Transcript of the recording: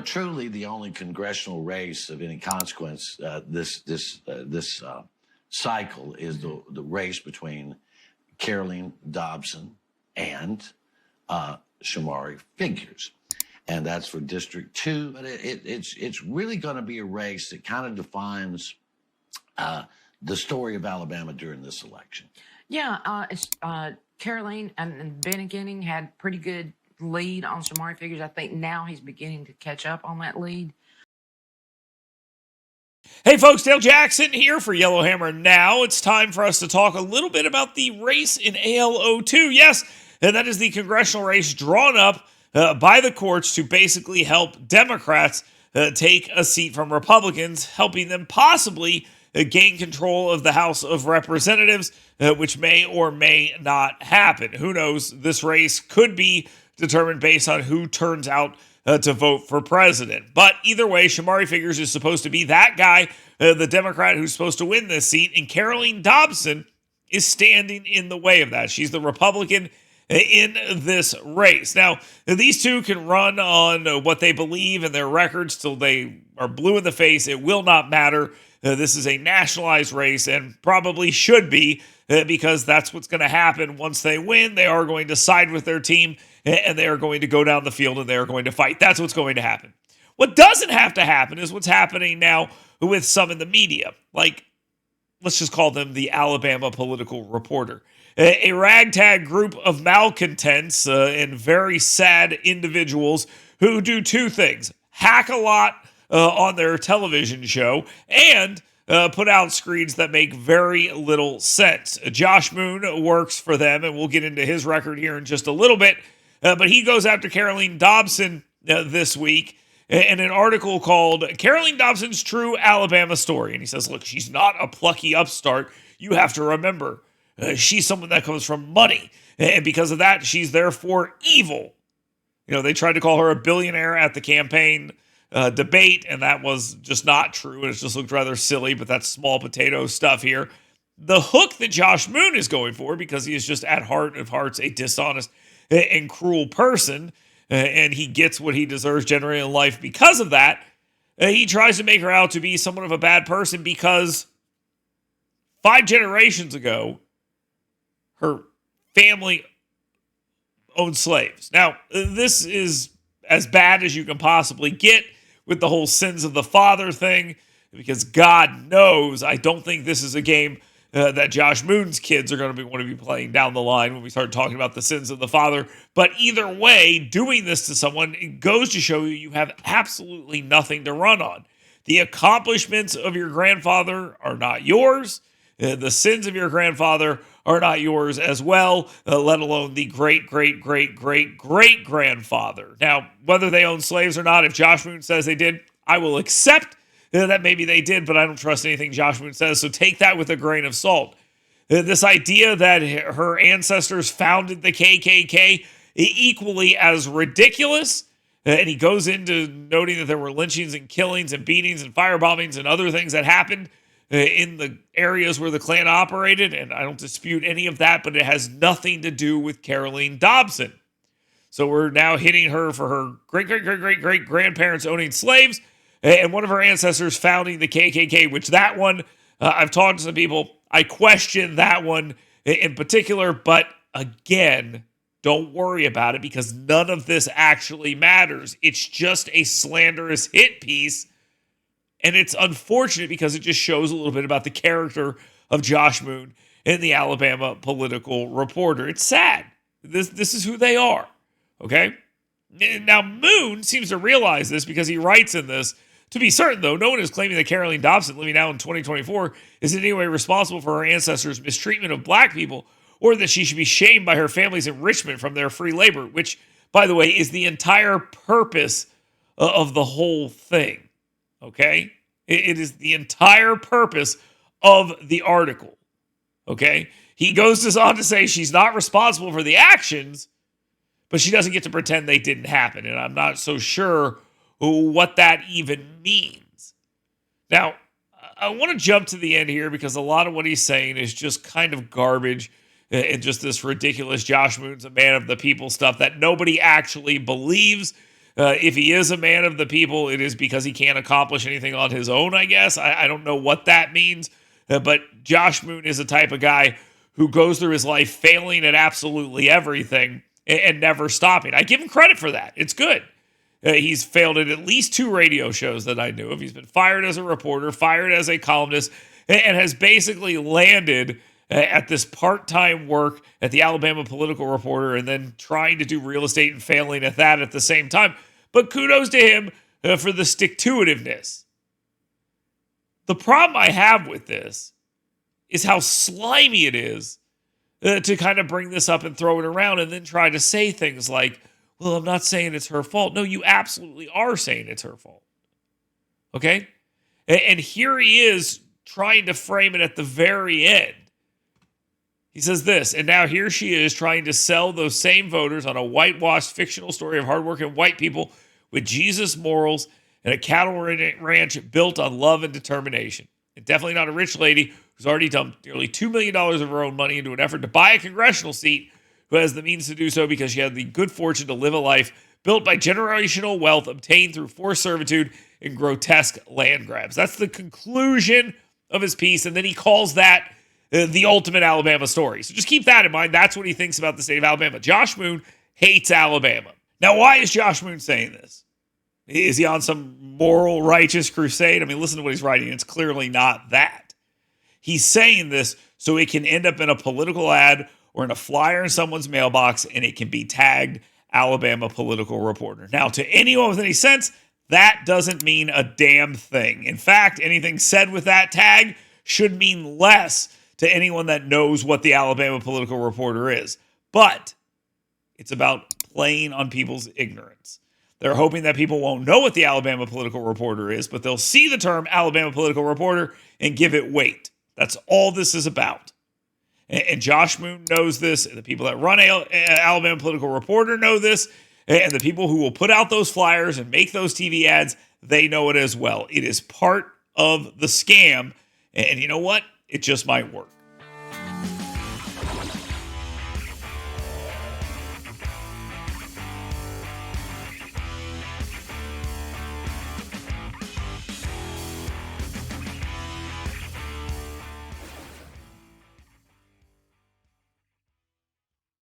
Truly the only congressional race of any consequence this cycle is the race between Caroline Dobson and Shamari Figures. And that's for District 2. But it's really going to be a race that kind of defines the story of Alabama during this election. Yeah, it's Caroline and Bennigan had pretty good lead on Shamari Figures. I think now he's beginning to catch up on that lead. Hey folks, Dale Jackson here for Yellowhammer Now. It's time for us to talk a little bit about the race in AL-02. Yes, and that is the congressional race drawn up by the courts to basically help Democrats take a seat from Republicans, helping them possibly gain control of the House of Representatives, which may or may not happen. Who knows? This race could be determined based on who turns out to vote for president. But either way, Shamari Figures is supposed to be that guy, the Democrat who's supposed to win this seat, and Caroline Dobson is standing in the way of that. She's the Republican in this race. Now, these two can run on what they believe in their records till they are blue in the face. It will not matter. This is a nationalized race and probably should be because that's what's going to happen once they win. They are going to side with their team and they are going to go down the field and they are going to fight. That's what's going to happen. What doesn't have to happen is what's happening now with some in the media. Like, let's just call them the Alabama political reporter. A ragtag group of malcontents and very sad individuals who do two things: hack a lot on their television show and put out screeds that make very little sense. Josh Moon works for them, and we'll get into his record here in just a little bit. But he goes after Caroline Dobson this week in an article called Caroline Dobson's True Alabama Story. And he says, look, she's not a plucky upstart. You have to remember, she's someone that comes from money. And because of that, she's therefore evil. They tried to call her a billionaire at the campaign debate, and that was just not true. It just looked rather silly, but that's small potato stuff here. The hook that Josh Moon is going for, because he is just at heart of hearts a dishonest and cruel person, and he gets what he deserves generally in life because of that, he tries to make her out to be somewhat of a bad person because 5 generations ago, her family owned slaves. Now, this is as bad as you can possibly get with the whole sins of the father thing, because God knows I don't think this is a game that Josh Moon's kids are going to want to be playing down the line when we start talking about the sins of the father. But either way, doing this to someone, it goes to show you have absolutely nothing to run on. The accomplishments of your grandfather are not yours. The sins of your grandfather are not yours as well, let alone the great-great-great-great-great-grandfather. Now, whether they own slaves or not, if Josh Moon says they did, I will accept that maybe they did, but I don't trust anything Josh Moon says, so take that with a grain of salt. This idea that her ancestors founded the KKK, equally as ridiculous, and he goes into noting that there were lynchings and killings and beatings and firebombings and other things that happened in the areas where the Klan operated, and I don't dispute any of that, but it has nothing to do with Caroline Dobson. So we're now hitting her for her great-great-great-great-great-grandparents owning slaves, and one of her ancestors founding the KKK, which that one, I've talked to some people, I question that one in particular, but again, don't worry about it because none of this actually matters. It's just a slanderous hit piece, and it's unfortunate because it just shows a little bit about the character of Josh Moon and the Alabama political reporter. It's sad. This is who they are, okay? Now, Moon seems to realize this because he writes in this, to be certain, though, no one is claiming that Caroline Dobson, living now in 2024, is in any way responsible for her ancestors' mistreatment of black people, or that she should be shamed by her family's enrichment from their free labor, which, by the way, is the entire purpose of the whole thing, okay? It is the entire purpose of the article, okay? He goes on to say she's not responsible for the actions, but she doesn't get to pretend they didn't happen, and I'm not so sure what that even means. Now, I want to jump to the end here because a lot of what he's saying is just kind of garbage and just this ridiculous Josh Moon's a man of the people stuff that nobody actually believes. If he is a man of the people, it is because he can't accomplish anything on his own, I guess. I don't know what that means. But Josh Moon is a type of guy who goes through his life failing at absolutely everything and never stopping. I give him credit for that. It's good. He's failed at least 2 radio shows that I knew of. He's been fired as a reporter, fired as a columnist, and has basically landed at this part-time work at the Alabama Political Reporter and then trying to do real estate and failing at that at the same time. But kudos to him for the stick-to-itiveness. The problem I have with this is how slimy it is to kind of bring this up and throw it around and then try to say things like, well, I'm not saying it's her fault. No, you absolutely are saying it's her fault. Okay? And here he is trying to frame it at the very end. He says this, and now here she is trying to sell those same voters on a whitewashed fictional story of hardworking white people with Jesus morals and a cattle ranch built on love and determination. And definitely not a rich lady who's already dumped nearly $2 million of her own money into an effort to buy a congressional seat, who has the means to do so because she had the good fortune to live a life built by generational wealth obtained through forced servitude and grotesque land grabs. That's the conclusion of his piece, and then he calls that the ultimate Alabama story. So just keep that in mind. That's what he thinks about the state of Alabama. Josh Moon hates Alabama. Now, why is Josh Moon saying this? Is he on some moral, righteous crusade? I mean, listen to what he's writing. It's clearly not that. He's saying this so it can end up in a political ad or in a flyer in someone's mailbox, and it can be tagged Alabama Political Reporter. Now, to anyone with any sense, that doesn't mean a damn thing. In fact, anything said with that tag should mean less to anyone that knows what the Alabama Political Reporter is. But it's about playing on people's ignorance. They're hoping that people won't know what the Alabama Political Reporter is, but they'll see the term Alabama Political Reporter and give it weight. That's all this is about. And Josh Moon knows this, and the people that run Alabama Political Reporter know this, and the people who will put out those flyers and make those TV ads, they know it as well. It is part of the scam, and you know what? It just might work.